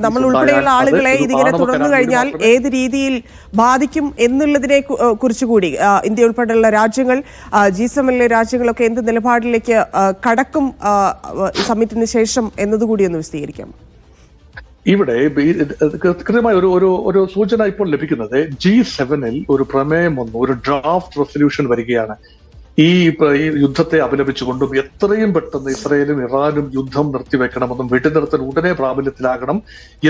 നമ്മൾ ഉൾപ്പെടെയുള്ള ആളുകളെ ഇതിങ്ങനെ തുടർന്നു കഴിഞ്ഞാൽ ഏത് രീതിയിൽ ബാധിക്കും എന്നുള്ളതിനെ കുറിച്ച് കൂടി ഇന്ത്യ ഉൾപ്പെടെയുള്ള രാജ്യങ്ങൾ G7 രാജ്യങ്ങളൊക്കെ എന്ത് നിലപാടിലേക്ക് കടക്കും സമ്മിറ്റിന് ശേഷം എന്നതുകൂടി ഒന്ന് വിശദീകരിക്കാം. ഇവിടെ കൃത്യമായ ഒരു സൂചന ഇപ്പോൾ ലഭിക്കുന്നത് G7 ഒരു പ്രമേയം വന്നു, ഒരു ഡ്രാഫ്റ്റ് റെസൊല്യൂഷൻ വരികയാണ്. ഈ യുദ്ധത്തെ അപലപിച്ചുകൊണ്ടും എത്രയും പെട്ടെന്ന് ഇസ്രയേലും ഇറാനും യുദ്ധം നിർത്തിവെക്കണമെന്നും വെടിനിർത്തൽ ഉടനെ പ്രാബല്യത്തിലാകണം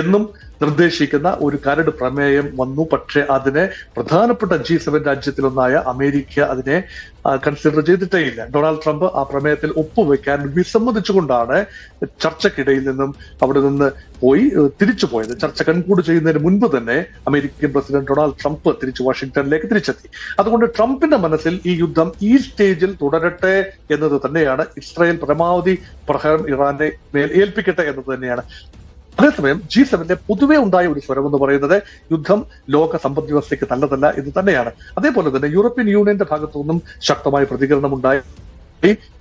എന്നും നിർദ്ദേശിക്കുന്ന ഒരു കരട് പ്രമേയം വന്നു. പക്ഷെ അതിനെ പ്രധാനപ്പെട്ട G7 രാജ്യത്തിലൊന്നായ അമേരിക്ക അതിനെ കൺസിഡർ ചെയ്തിട്ടേ ഇല്ല. ഡൊണാൾഡ് ട്രംപ് ആ പ്രമേയത്തിൽ ഒപ്പുവെക്കാൻ വിസമ്മതിച്ചുകൊണ്ടാണ് ചർച്ചയ്ക്കിടയിൽ നിന്നും അവിടെ നിന്ന് പോയി തിരിച്ചു പോയത്. ചർച്ച കൺക്ലൂഡ് ചെയ്യുന്നതിന് മുൻപ് തന്നെ അമേരിക്കൻ പ്രസിഡന്റ് ഡൊണാൾഡ് ട്രംപ് തിരിച്ചു വാഷിംഗ്ടണിലേക്ക് തിരിച്ചെത്തി. അതുകൊണ്ട് ട്രംപിന്റെ മനസ്സിൽ ഈ യുദ്ധം ഈ സ്റ്റേജിൽ തുടരട്ടെ എന്നത് തന്നെയാണ്. ഇസ്രായേൽ പരമാവധി പ്രഹരം ഇറാന്റെ മേൽ ഏൽപ്പിക്കട്ടെ എന്നത് തന്നെയാണ്. അതേസമയം G7 പൊതുവെ ഉണ്ടായ ഒരു സ്വരം എന്ന് പറയുന്നത് യുദ്ധം ലോക സമ്പദ് വ്യവസ്ഥയ്ക്ക് നല്ലതല്ല എന്ന് തന്നെയാണ്. അതേപോലെ തന്നെ യൂറോപ്യൻ യൂണിയന്റെ ഭാഗത്തു നിന്നും ശക്തമായ പ്രതികരണം ഉണ്ടായി.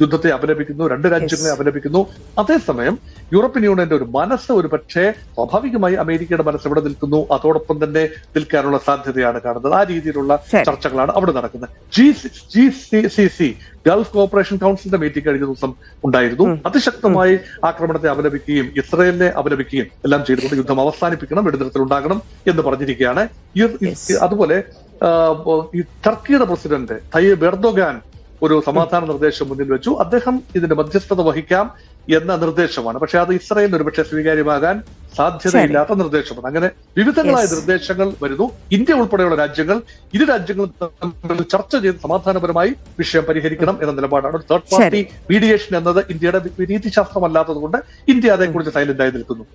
യുദ്ധത്തെ അപലപിക്കുന്നു, രണ്ട് രാജ്യങ്ങളെ അപലപിക്കുന്നു. അതേസമയം യൂറോപ്യൻ യൂണിയന്റെ ഒരു മനസ്സ് ഒരു പക്ഷേ സ്വാഭാവികമായി അമേരിക്കയുടെ മനസ്സ് എവിടെ നിൽക്കുന്നു അതോടൊപ്പം തന്നെ നിൽക്കാനുള്ള സാധ്യതയാണ് കാണുന്നത്. ആ രീതിയിലുള്ള ചർച്ചകളാണ് അവിടെ നടക്കുന്നത്. GCC ഗൾഫ് കോർപ്പറേഷൻ കൗൺസിലിന്റെ മീറ്റിംഗ് കഴിഞ്ഞ ദിവസം ഉണ്ടായിരുന്നു. അതിശക്തമായി ആക്രമണത്തെ അപലപിക്കുകയും ഇസ്രയേലിനെ അപലപിക്കുകയും എല്ലാം ചെയ്തുകൊണ്ട് യുദ്ധം അവസാനിപ്പിക്കണം, വെടിനിർത്തൽ ഉണ്ടാകണം എന്ന് പറഞ്ഞിരിക്കുകയാണ്. അതുപോലെ ഈ ടർക്കിയുടെ പ്രസിഡന്റ് തയ്യിബ് എർദോഗാൻ ഒരു സമാധാന നിർദ്ദേശം മുന്നിൽ വെച്ചു. അദ്ദേഹം ഇതിന്റെ മധ്യസ്ഥത വഹിക്കാം എന്ന നിർദ്ദേശമാണ്. പക്ഷെ അത് ഇസ്രായേലിന് ഒരുപക്ഷെ സ്വീകാര്യമാകാൻ സാധ്യതയില്ലാത്ത നിർദ്ദേശമാണ്. അങ്ങനെ വിവിധങ്ങളായ നിർദ്ദേശങ്ങൾ വരുന്നു. ഇന്ത്യ ഉൾപ്പെടെയുള്ള രാജ്യങ്ങൾ ഇരു രാജ്യങ്ങളും തമ്മിൽ ചർച്ച ചെയ്ത് സമാധാനപരമായി വിഷയം പരിഹരിക്കണം എന്ന നിലപാടാണ്. ഒരു തേർഡ് പാർട്ടി മീഡിയേഷൻ എന്നത് ഇന്ത്യയുടെ രീതിശാസ്ത്രമല്ലാത്തത് കൊണ്ട് ഇന്ത്യ അതേക്കുറിച്ച് സൈലന്റ് ആയി നിൽക്കുന്നു.